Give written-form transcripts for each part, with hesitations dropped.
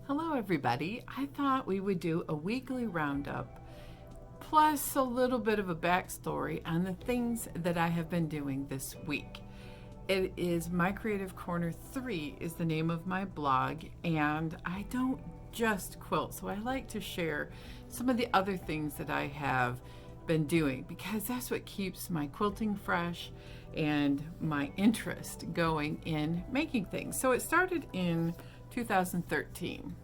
Hello, everybody. I thought we would do a weekly roundup plus a little bit of a backstory on the things that I have been doing this week. It is My Creative Corner 3 is the name of my blog, and I don't just quilt, so I like to share some of the other things that I have been doing because that's what keeps my quilting fresh and my interest going in making things. So it started in 2013.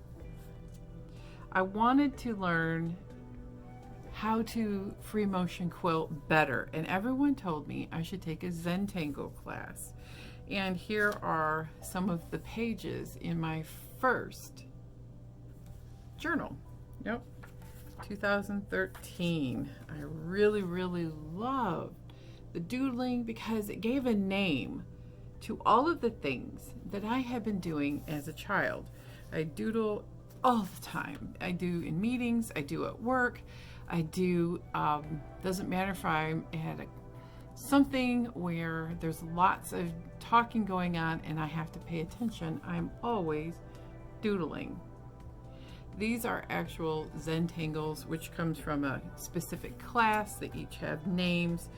I wanted to learn how to free motion quilt better, and everyone told me I should take a Zentangle class. And here are some of the pages in my first journal. Yep, 2013. I really loved the doodling because it gave a name to all of the things that I had been doing as a child. I doodle all the time. I do in meetings, I do at work, I do, doesn't matter if I'm at something where there's lots of talking going on and I have to pay attention, I'm always doodling. These are actual Zentangles, which comes from a specific class. They each have names.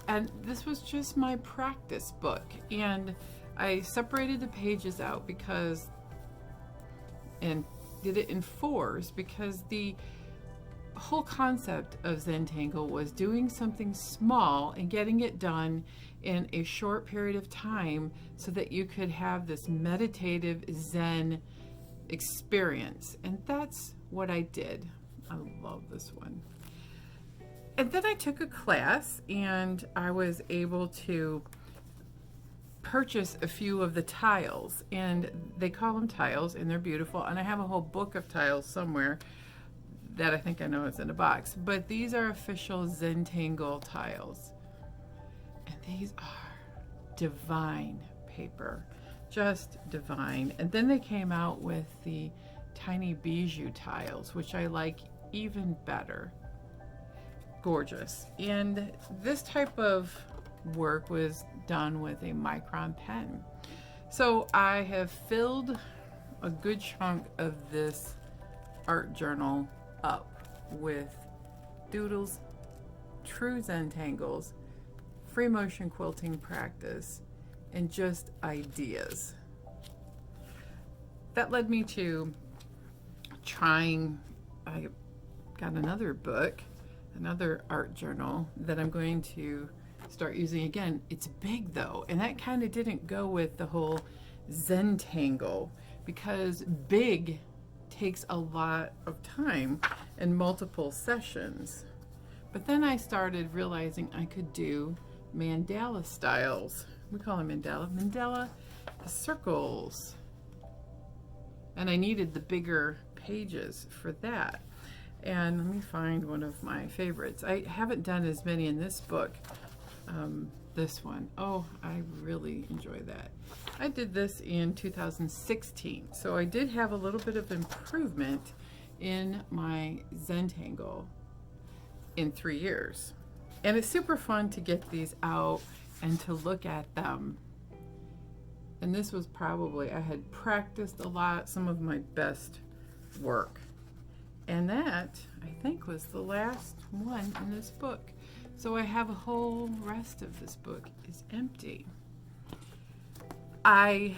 And this was just my practice book. And I separated the pages out and did it in fours because the whole concept of Zentangle was doing something small and getting it done in a short period of time so that you could have this meditative Zen experience. And that's what I did. I love this one. And then I took a class and I was able to purchase a few of the tiles, and they call them tiles and they're beautiful, and I have a whole book of tiles somewhere that I think I know is in a box, but these are official Zentangle tiles, and these are divine paper, just divine. And then they came out with the tiny bijou tiles, which I like even better. Gorgeous. And this type of work was done with a micron pen. So I have filled a good chunk of this art journal up with doodles, true Zentangles, free motion quilting practice, and just ideas. That led me to I got another book, another art journal that I'm going to start using again. It's big though, and that kind of didn't go with the whole Zentangle because big takes a lot of time and multiple sessions. But then I started realizing I could do mandala styles. We call them mandala circles. And I needed the bigger pages for that. And let me find one of my favorites. I haven't done as many in this book. This one, oh, I really enjoy that. I did this in 2016, so I did have a little bit of improvement in my Zentangle in 3 years. And it's super fun to get these out and to look at them. And this was probably, I had practiced a lot, some of my best work. And that, I think, was the last one in this book. So I have a whole rest of this book is empty. I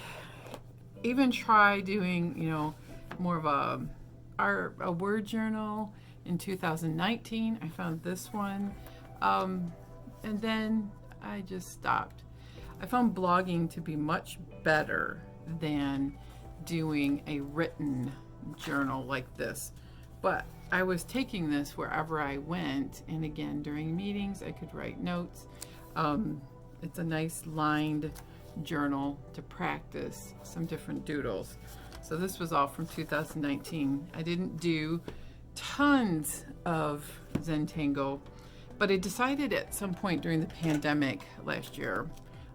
even tried doing, more of a word journal in 2019. I found this one. And then I just stopped. I found blogging to be much better than doing a written journal like this. But I was taking this wherever I went, and again, during meetings, I could write notes. It's a nice lined journal to practice some different doodles. So this was all from 2019. I didn't do tons of Zentangle, but I decided at some point during the pandemic last year,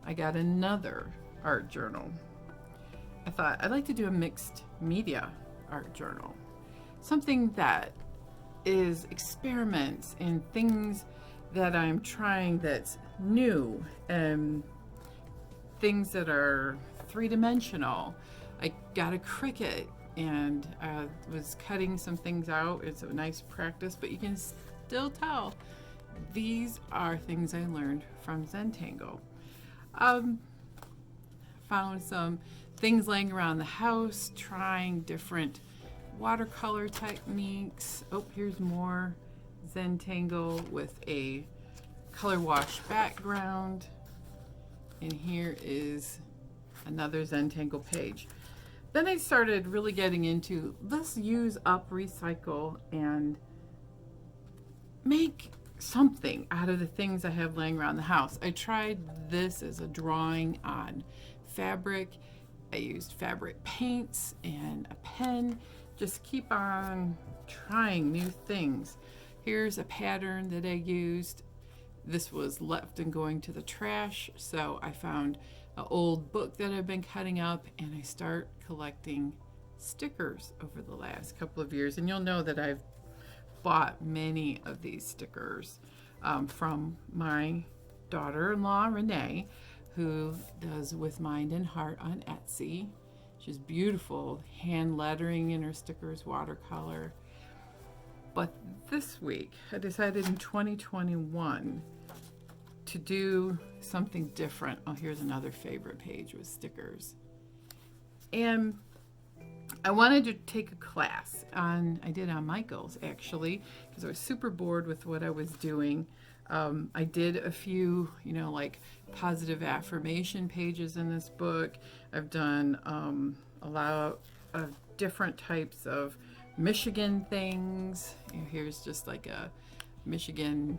I got another art journal. I thought I'd like to do a mixed media art journal. Something that is experiments and things that I'm trying that's new and things that are three-dimensional. I got a Cricut and was cutting some things out. It's a nice practice, but you can still tell these are things I learned from Zentangle. Found some things laying around the house, trying different watercolor techniques. Oh, here's more Zentangle with a color wash background. And here is another Zentangle page. Then I started really getting into, let's use up, recycle, and make something out of the things I have laying around the house. I tried this as a drawing on fabric. I used fabric paints and a pen. Just keep on trying new things. Here's a pattern that I used. This was left and going to the trash, so I found an old book that I've been cutting up, and I start collecting stickers over the last couple of years. And you'll know that I've bought many of these stickers from my daughter-in-law, Renee, who does With Mind and Heart on Etsy. She's beautiful hand lettering in her stickers, watercolor. But this week, I decided in 2021 to do something different. Oh, here's another favorite page with stickers. And I wanted to take a class I did on Michaels actually, because I was super bored with what I was doing. I did a few, like positive affirmation pages in this book. I've done a lot of different types of Michigan things. Here's just like a Michigan.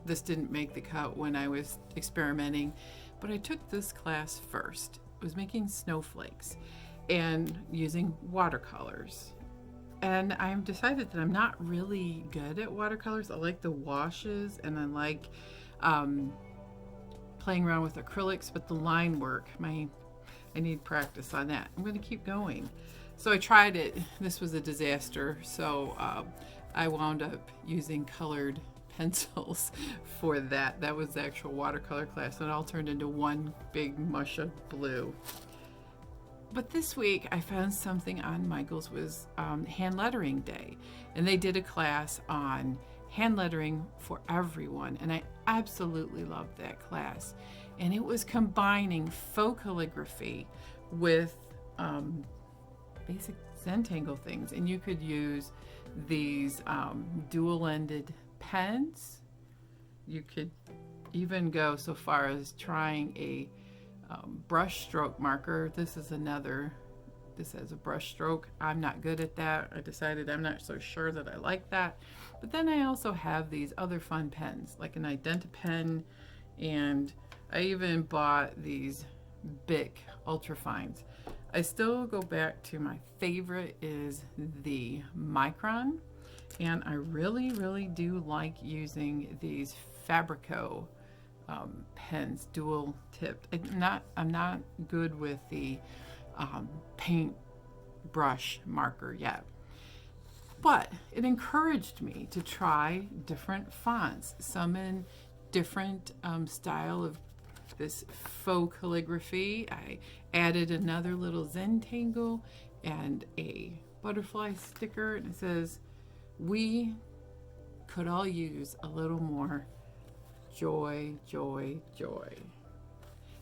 This didn't make the cut when I was experimenting, but I took this class first. It was making snowflakes and using watercolors. And I've decided that I'm not really good at watercolors. I like the washes, and I like playing around with acrylics, but the line work, I need practice on that. I'm going to keep going. So I tried it. This was a disaster. So I wound up using colored pencils for that. That was the actual watercolor class, and it all turned into one big mush of blue. But this week I found something on Michaels was hand lettering day, and they did a class on hand lettering for everyone, and I absolutely loved that class. And it was combining faux calligraphy with basic Zentangle things, and you could use these dual-ended pens. You could even go so far as trying a brush stroke marker. This has a brush stroke. I'm not good at that. I decided I'm not so sure that I like that. But then I also have these other fun pens, like an IdentiPen, and I even bought these Bic Ultrafines. I still go back to my favorite is the Micron, and I really, really do like using these Fabrico pens, dual tipped. I'm not good with the paint brush marker yet, but it encouraged me to try different fonts, some in different style of this faux calligraphy. I added another little Zentangle and a butterfly sticker, and it says, "We could all use a little more joy, joy, joy."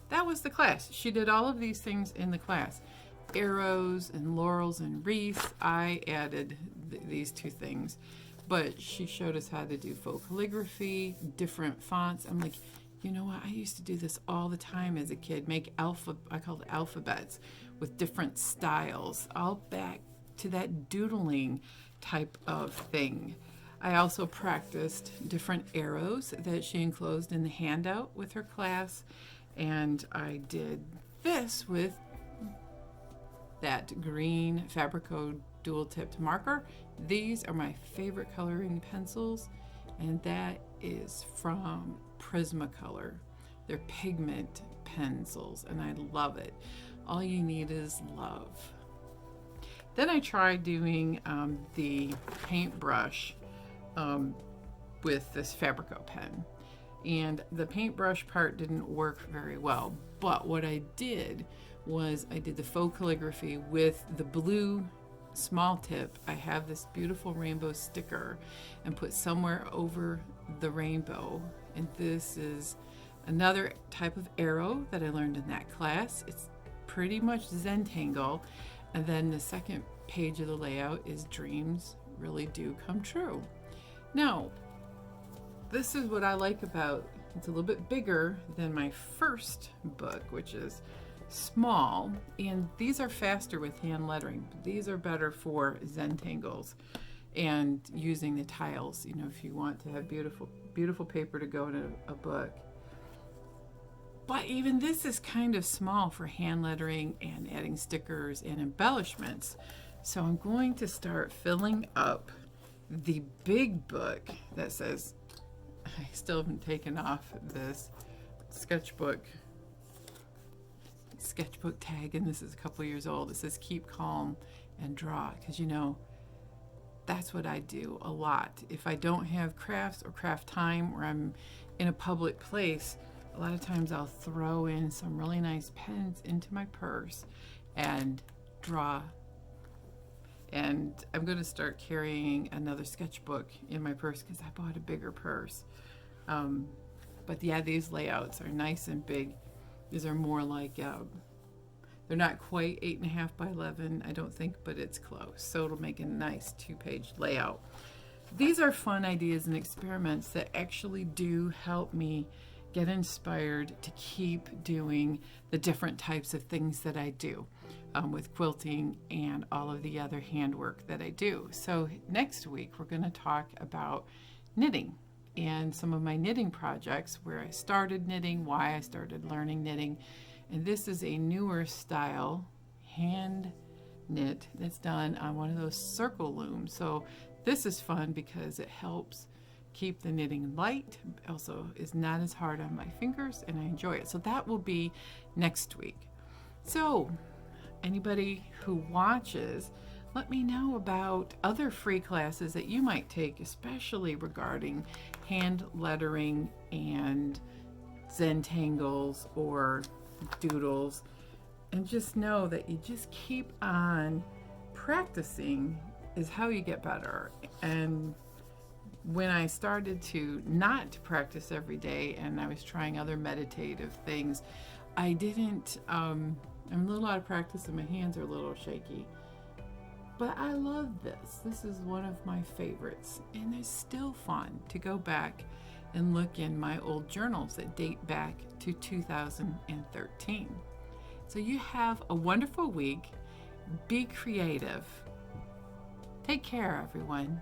That was the class. She did all of these things in the class. Arrows and laurels and wreaths. I added these two things, but she showed us how to do faux calligraphy, different fonts. I'm like, you know what? I used to do this all the time as a kid. Make I called it alphabets with different styles. All back to that doodling type of thing. I also practiced different arrows that she enclosed in the handout with her class, and I did this with that green Fabrico dual-tipped marker. These are my favorite coloring pencils, and that is from Prismacolor. They're pigment pencils, and I love it. All you need is love. Then I tried doing the paintbrush with this Fabrico pen, and the paintbrush part didn't work very well, but what I did was I did the faux calligraphy with the blue small tip. I have this beautiful rainbow sticker and put somewhere over the rainbow. And this is another type of arrow that I learned in that class. It's pretty much Zentangle. And then the second page of the layout is dreams really do come true. Now, this is what I like about it's a little bit bigger than my first book, which is small, and these are faster with hand lettering. These are better for Zentangles and using the tiles, you know, if you want to have beautiful paper to go in a book. But even this is kind of small for hand lettering and adding stickers and embellishments. So I'm going to start filling up the big book that says, I still haven't taken off this sketchbook tag, and this is a couple years old. It says keep calm and draw, because you know that's what I do a lot. If I don't have crafts or craft time, or I'm in a public place, a lot of times I'll throw in some really nice pens into my purse and draw. And I'm going to start carrying another sketchbook in my purse because I bought a bigger purse. But yeah, these layouts are nice and big. These are more like, they're not quite 8.5 by 11, I don't think, but it's close. So it'll make a nice 2-page layout. These are fun ideas and experiments that actually do help me get inspired to keep doing the different types of things that I do with quilting and all of the other handwork that I do. So next week, we're going to talk about knitting and some of my knitting projects, where I started knitting, why I started learning knitting. And this is a newer style, hand knit, that's done on one of those circle looms. So this is fun because it helps keep the knitting light, also is not as hard on my fingers, and I enjoy it. So that will be next week. So anybody who watches, let me know about other free classes that you might take, especially regarding hand lettering and Zentangles or doodles. And just know that you just keep on practicing is how you get better. And when I started to not practice every day and I was trying other meditative things, I didn't, I'm a little out of practice and my hands are a little shaky. But I love this. This is one of my favorites. And it's still fun to go back and look in my old journals that date back to 2013. So you have a wonderful week. Be creative. Take care, everyone.